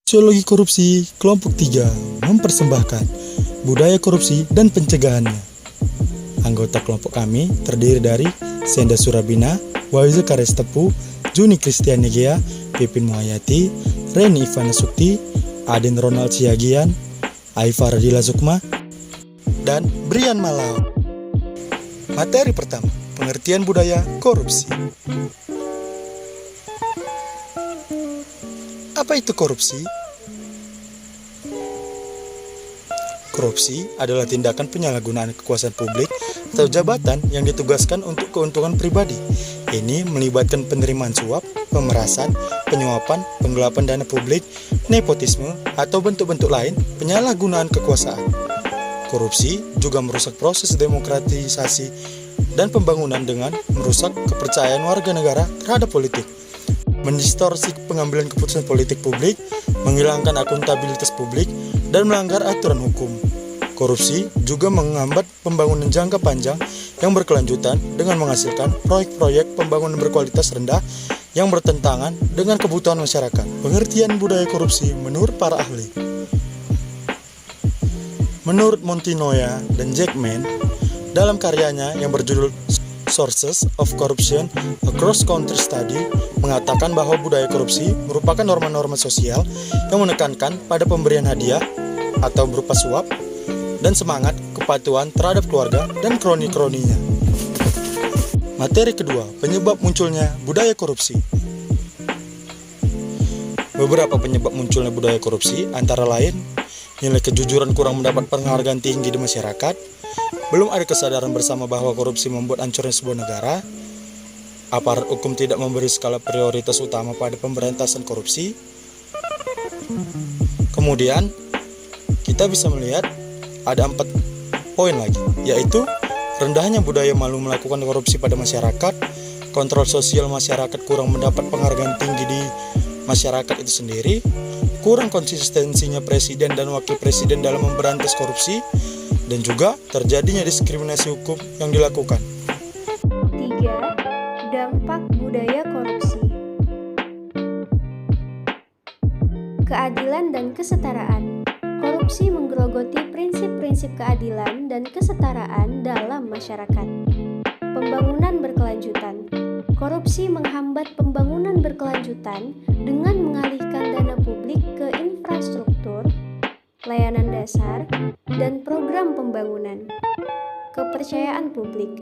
Sosiologi Korupsi Kelompok 3 mempersembahkan budaya korupsi dan pencegahannya. Anggota kelompok kami terdiri dari Senda Surabina, Wahyu Karestepu, Juni Kristian Negea, Pipin Muayati, Reni Ivana Sukti, Aden Ronald Siagian, Aifa Radila Sukma, dan Brian Malau. Materi pertama, pengertian budaya korupsi. Apa itu korupsi? Korupsi adalah tindakan penyalahgunaan kekuasaan publik atau jabatan yang ditugaskan untuk keuntungan pribadi. Ini melibatkan penerimaan suap, pemerasan, penyuapan, penggelapan dana publik, nepotisme, atau bentuk-bentuk lain penyalahgunaan kekuasaan. Korupsi juga merusak proses demokratisasi dan pembangunan dengan merusak kepercayaan warga negara terhadap politik, mendistorsi pengambilan keputusan politik publik, menghilangkan akuntabilitas publik, dan melanggar aturan hukum. Korupsi juga menghambat pembangunan jangka panjang yang berkelanjutan dengan menghasilkan proyek-proyek pembangunan berkualitas rendah yang bertentangan dengan kebutuhan masyarakat. Pengertian budaya korupsi menurut para ahli. Menurut Montinoya dan Jackman, dalam karyanya yang berjudul Sources of Corruption, a Cross-Country Study, mengatakan bahwa budaya korupsi merupakan norma-norma sosial yang menekankan pada pemberian hadiah atau berupa suap dan semangat kepatuhan terhadap keluarga dan kroni-kroninya. Materi kedua, penyebab munculnya budaya korupsi. Beberapa penyebab munculnya budaya korupsi antara lain nilai kejujuran kurang mendapat penghargaan tinggi di masyarakat, belum ada kesadaran bersama bahwa korupsi membuat hancurnya sebuah negara, aparat hukum tidak memberi skala prioritas utama pada pemberantasan korupsi. Kemudian, kita bisa melihat ada 4 poin lagi, yaitu rendahnya budaya malu melakukan korupsi pada masyarakat, kontrol sosial masyarakat kurang mendapat penghargaan tinggi di masyarakat itu sendiri, kurang konsistensinya presiden dan wakil presiden dalam memberantas korupsi, dan juga terjadinya diskriminasi hukum yang dilakukan. 3. Dampak budaya korupsi. Keadilan dan kesetaraan. Korupsi menggerogoti prinsip-prinsip keadilan dan kesetaraan dalam masyarakat. Pembangunan berkelanjutan. Korupsi menghambat pembangunan berkelanjutan dengan mengalihkan dana publik ke infrastruktur, layanan dasar, dan program pembangunan. Kepercayaan publik.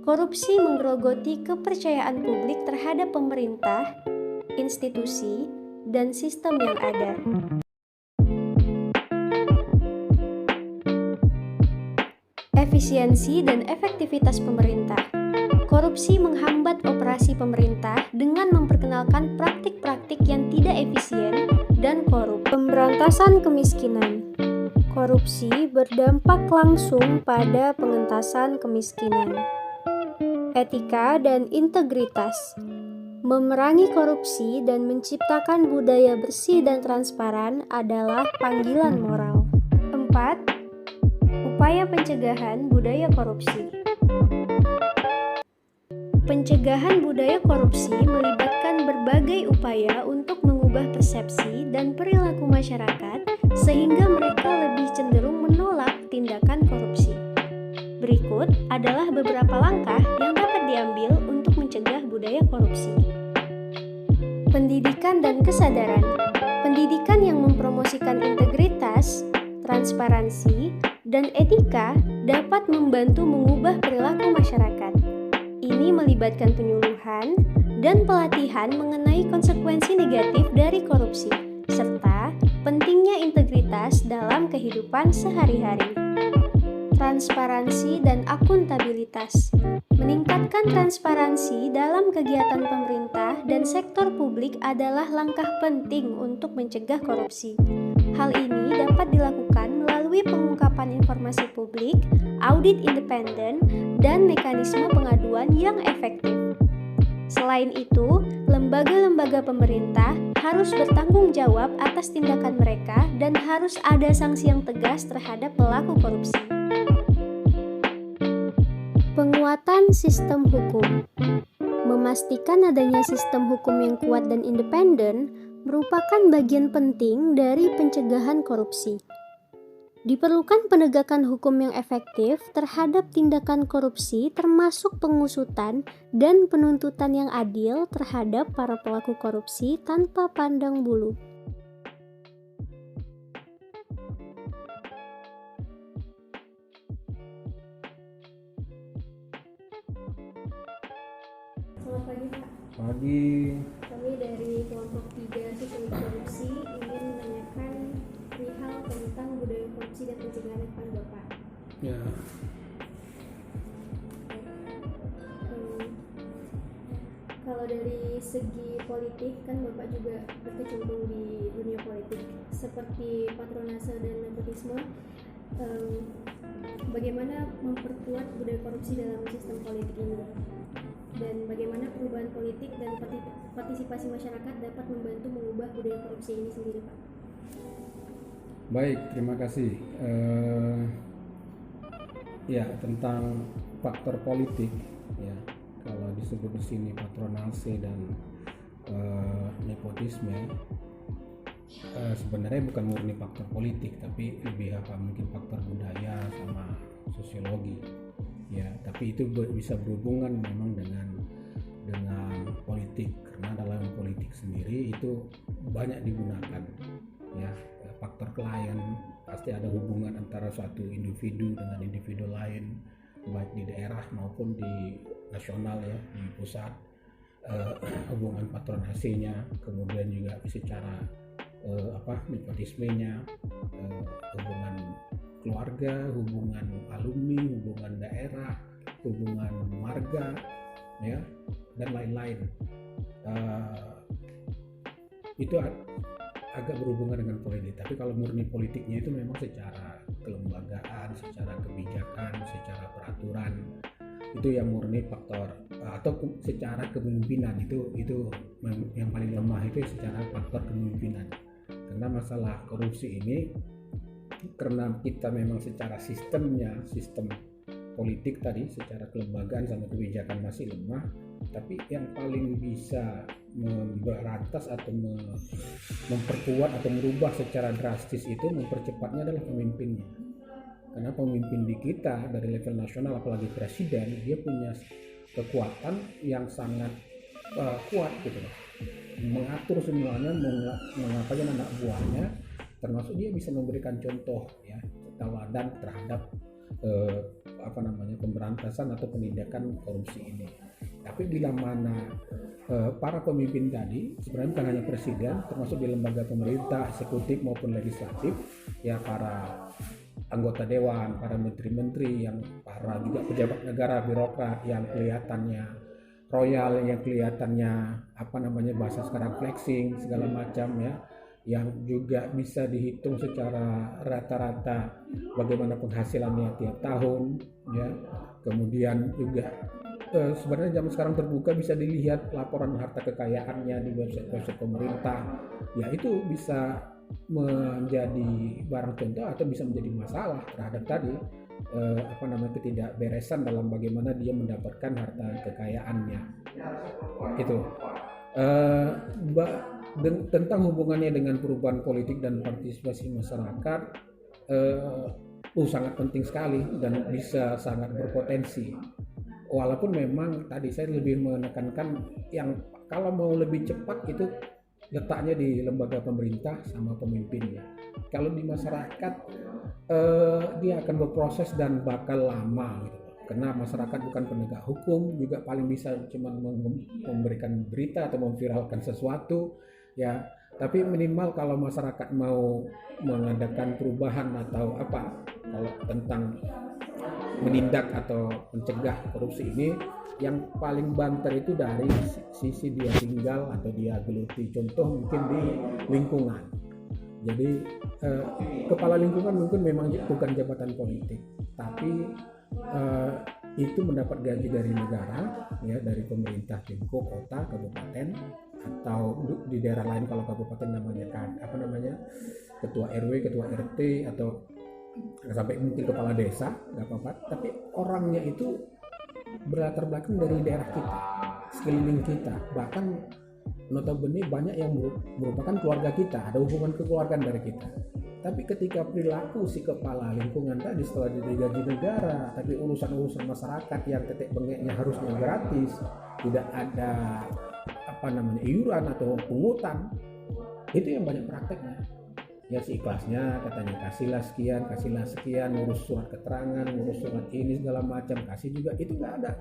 Korupsi menggerogoti kepercayaan publik terhadap pemerintah, institusi, dan sistem yang ada. Efisiensi dan efektivitas pemerintah. Korupsi menghambat operasi pemerintah dengan memperkenalkan praktik-praktik yang tidak efisien dan korup. Pemberantasan kemiskinan. Korupsi berdampak langsung pada pengentasan kemiskinan. Etika dan integritas. Memerangi korupsi dan menciptakan budaya bersih dan transparan adalah panggilan moral. 4. Upaya pencegahan budaya korupsi. Pencegahan budaya korupsi melibatkan berbagai upaya untuk mengubah persepsi dan perilaku masyarakat sehingga mereka lebih cenderung menolak tindakan korupsi. Berikut adalah beberapa langkah yang dapat diambil untuk mencegah budaya korupsi. Pendidikan dan kesadaran. Pendidikan yang mempromosikan integritas, transparansi, dan etika dapat membantu mengubah perilaku masyarakat. Ini melibatkan penyuluhan dan pelatihan mengenai konsekuensi negatif dari korupsi, serta pentingnya integritas dalam kehidupan sehari-hari. Transparansi dan akuntabilitas. Meningkatkan transparansi dalam kegiatan pemerintah dan sektor publik adalah langkah penting untuk mencegah korupsi. Hal ini dapat dilakukan melalui pengungkapan informasi publik, audit independen, dan mekanisme pengaduan yang efektif. Selain itu, lembaga-lembaga pemerintah harus bertanggung jawab atas tindakan mereka dan harus ada sanksi yang tegas terhadap pelaku korupsi. Penguatan sistem hukum. Memastikan adanya sistem hukum yang kuat dan independen merupakan bagian penting dari pencegahan korupsi. Diperlukan penegakan hukum yang efektif terhadap tindakan korupsi, termasuk pengusutan dan penuntutan yang adil terhadap para pelaku korupsi tanpa pandang bulu. Selamat pagi, Pak. Pagi. Kami dari kelompok 3 Sosiologi Korupsi ingin menanyakan perihal tentang budaya korupsi dan pencegahan kepada Bapak. Ya. Kalau dari segi politik, kan Bapak juga berkecimpung di dunia politik seperti patronase dan nepotisme. Bagaimana memperkuat budaya korupsi dalam sistem politik ini? Dan bagaimana perubahan politik dan partisipasi masyarakat dapat membantu mengubah budaya korupsi ini sendiri, Pak? Baik, terima kasih. Ya, tentang faktor politik, ya, kalau disebut di sini patronase dan nepotisme, sebenarnya bukan murni faktor politik, tapi lebih mungkin faktor budaya sama sosiologi. Ya, tapi itu bisa berhubungan memang dengan politik, karena dalam politik sendiri itu banyak digunakan, ya, faktor klien, pasti ada hubungan antara suatu individu dengan individu lain, baik di daerah maupun di nasional, ya, di pusat, hubungan patronasenya, kemudian juga secara nepotismenya, hubungan keluarga, hubungan alumni, hubungan daerah, hubungan marga, ya, dan lain-lain. Itu agak berhubungan dengan politik. Tapi kalau murni politiknya itu memang secara kelembagaan, secara kebijakan, secara peraturan, itu yang murni faktor, atau secara kepemimpinan, itu yang paling lemah, itu secara faktor kepemimpinan. Karena masalah korupsi ini, karena kita memang secara sistem politik tadi, secara kelembagaan sama kebijakan masih lemah, tapi yang paling bisa memberantas atau memperkuat atau merubah secara drastis itu, mempercepatnya adalah pemimpinnya. Karena pemimpin di kita dari level nasional, apalagi presiden, dia punya kekuatan yang sangat kuat gitu loh, mengatur semuanya, mengapain anak buahnya, termasuk dia bisa memberikan contoh, ya, teladan terhadap pemberantasan atau penindakan korupsi ini. Tapi bila mana para pemimpin tadi, sebenarnya bukan hanya presiden, termasuk di lembaga pemerintah, eksekutif maupun legislatif, ya, para anggota dewan, para menteri-menteri, yang para juga pejabat negara, birokrat yang kelihatannya royal, yang kelihatannya bahasa sekarang flexing segala macam, ya, yang juga bisa dihitung secara rata-rata bagaimana penghasilannya tiap tahun, ya. Kemudian juga sebenarnya zaman sekarang terbuka, bisa dilihat laporan harta kekayaannya di website pemerintah, ya, itu bisa menjadi barang contoh atau bisa menjadi masalah terhadap tadi ketidakberesan dalam bagaimana dia mendapatkan harta kekayaannya. Itu tentang hubungannya dengan perubahan politik dan partisipasi masyarakat, sangat penting sekali dan bisa sangat berpotensi. Walaupun memang tadi saya lebih menekankan yang kalau mau lebih cepat itu letaknya di lembaga pemerintah sama pemimpinnya. Kalau di masyarakat dia akan berproses dan bakal lama gitu. Karena masyarakat bukan penegak hukum, juga paling bisa cuma memberikan berita atau memviralkan sesuatu, ya. Tapi minimal kalau masyarakat mau mengadakan perubahan atau kalau tentang menindak atau mencegah korupsi ini, yang paling banter itu dari sisi dia tinggal atau dia geluti. Contoh mungkin di lingkungan. Jadi kepala lingkungan mungkin memang bukan jabatan politik, tapi itu mendapat gaji dari negara, ya, dari pemerintah, Pemko, kota, kabupaten, atau di daerah lain kalau kabupaten namanya ketua RW, ketua RT, atau sampai mungkin kepala desa, nggak apa-apa. Tapi orangnya itu berlatar belakang dari daerah kita, sekeliling kita, bahkan notabene banyak yang merupakan keluarga kita, ada hubungan kekeluargaan dari kita. Tapi ketika perilaku si kepala lingkungan tadi setelah digaji negara, tapi urusan-urusan masyarakat yang tetek bengeknya harusnya gratis, tidak ada iuran atau pungutan, itu yang banyak prakteknya. Ya seikhlasnya katanya kasihlah sekian, ngurus surat keterangan, ngurus surat ini segala macam, kasih juga, itu nggak ada.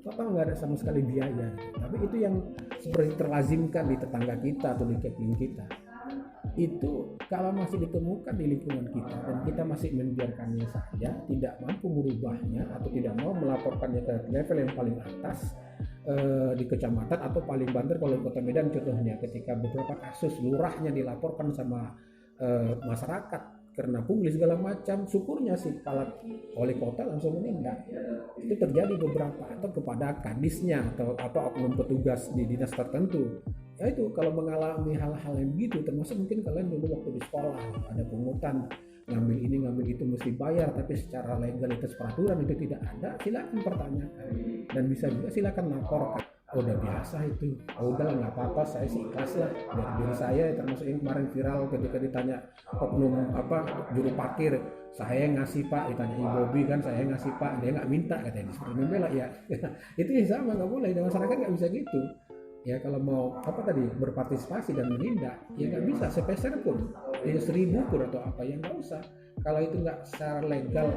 Total nggak ada sama sekali biaya. Tapi itu yang seperti terlazimkan di tetangga kita atau di keping kita. Itu kalau masih ditemukan di lingkungan kita dan kita masih membiarkannya saja, tidak mampu merubahnya atau tidak mau melaporkannya ke level yang paling atas di kecamatan atau paling banter kalau di Kota Medan contohnya, ketika beberapa kasus lurahnya dilaporkan sama masyarakat karena pungli segala macam, syukurnya si kepala wali kota langsung menindak. Itu terjadi beberapa, atau kepada kadisnya atau oknum petugas di dinas tertentu. Ya itu kalau mengalami hal-hal yang begitu, termasuk mungkin kalian dulu waktu di sekolah ada pungutan, ngambil ini ngambil itu mesti bayar, tapi secara legalitas peraturan itu tidak ada, silakan pertanyakan dan bisa juga silakan laporkan. Udah biasa itu, udahlah nggak apa-apa, saya sih ikhlas lah dari diri saya, termasuk yang kemarin viral ketika ditanya oknum juru parkir, saya ngasih pak, ditanya Ibu Bobi kan, saya ngasih pak, dia nggak minta katanya, seperti membela ya. Itu yang sama, nggak boleh, dan masyarakat nggak bisa gitu. Ya kalau mau berpartisipasi dan menindak, ya nggak bisa sepeser pun, ya 1000 pun atau apa, ya nggak usah. Kalau itu nggak secara legal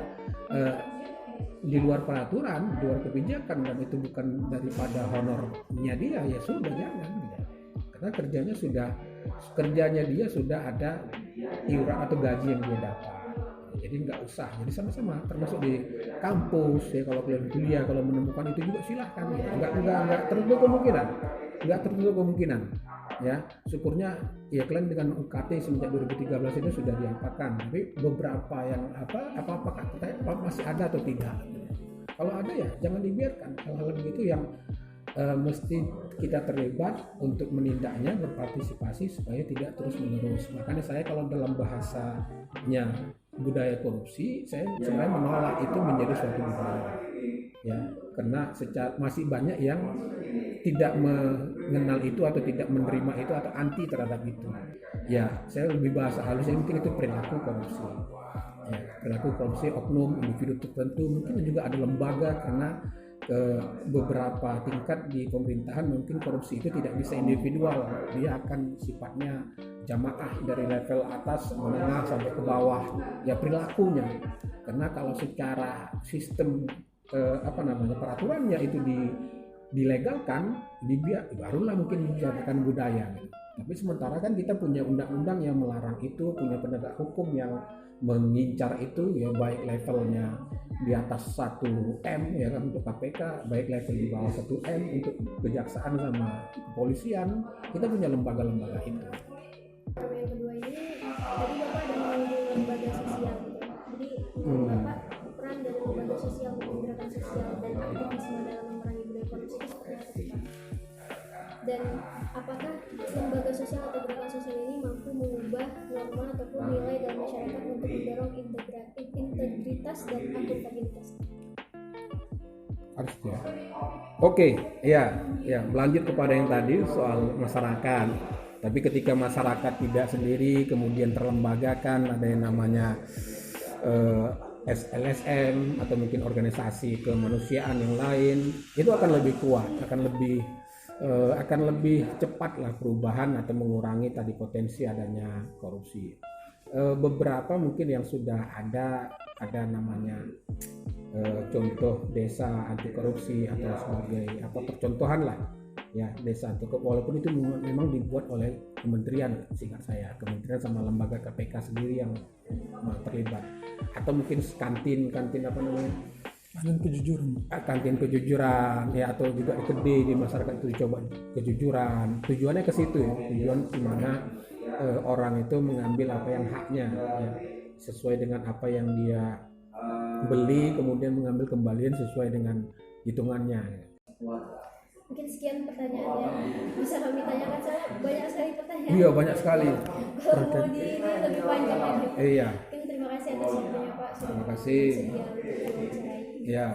di luar peraturan, di luar kebijakan, dan itu bukan daripada honornya dia, ya sudah jangan ya. Karena kerjanya dia sudah ada iuran atau gaji yang dia dapat. Jadi nggak usah, jadi sama-sama, termasuk di kampus ya, kalau kalian kuliah kalau menemukan itu juga silahkan ya. Nggak tertutup kemungkinan ya. Syukurnya ya kalian dengan UKT semenjak 2013 itu sudah diangkatkan, tapi beberapa yang apa masih ada atau tidak. Kalau ada ya jangan dibiarkan hal-hal begitu yang mesti kita terlibat untuk menindaknya, berpartisipasi supaya tidak terus menerus. Makanya saya kalau dalam bahasanya budaya korupsi, saya sebenarnya menolak itu menjadi suatu budaya ya, karena masih banyak yang tidak mengenal itu atau tidak menerima itu atau anti terhadap itu ya. Saya lebih bahasa halusnya mungkin itu perilaku korupsi ya, perilaku korupsi oknum individu tertentu, mungkin juga ada lembaga, karena ke beberapa tingkat di pemerintahan mungkin korupsi itu tidak bisa individual, dia akan sifatnya jamaah dari level atas menengah sampai ke bawah ya perilakunya. Karena kalau secara sistem peraturannya itu dilegalkan, barulah mungkin dijadikan budaya gitu. Tapi sementara kan kita punya undang-undang yang melarang itu, punya penegak hukum yang mengincar itu ya, baik levelnya di atas 1M ya kan untuk KPK, baik level di bawah 1M untuk kejaksaan sama kepolisian. Kita punya lembaga-lembaga itu. Yang kedua ini tadi Bapak ada menyinggung lembaga sosial gitu. Jadi Bapak peran dari lembaga sosial, gerakan sosial dan aktivisme dalam memerangi budaya korupsi itu seperti apa sih Pak? Dan apakah lembaga sosial atau gerakan sosial ini mampu mengubah norma ataupun nilai dalam masyarakat untuk mendorong integritas dan akuntabilitas? Harus ya. Oke, ya, melanjut kepada yang tadi soal masyarakat. Tapi ketika masyarakat tidak sendiri, kemudian terlembagakan, ada yang namanya LSM atau mungkin organisasi kemanusiaan yang lain, itu akan lebih kuat, akan lebih cepat lah perubahan atau mengurangi tadi potensi adanya korupsi. Beberapa mungkin yang sudah ada namanya contoh desa anti korupsi atau sebagai percontohan lah ya, desa anti korupsi, walaupun itu memang dibuat oleh kementerian, singkat saya kementerian sama lembaga KPK sendiri yang terlibat, atau mungkin kantin kejujuran ya, atau juga IKD di masyarakat itu dicoba kejujuran. Tujuannya ke situ ya, tujuan dimana orang itu mengambil apa yang haknya ya, sesuai dengan apa yang dia beli, kemudian mengambil kembalian sesuai dengan hitungannya ya. Mungkin sekian pertanyaan yang bisa kami tanyakan, saya banyak sekali pertanyaan. Iya, banyak sekali. Kalau mau di ini lebih panjang lagi. Iya. Mungkin terima kasih atas waktunya Pak. Terima kasih. Sedia. Ya.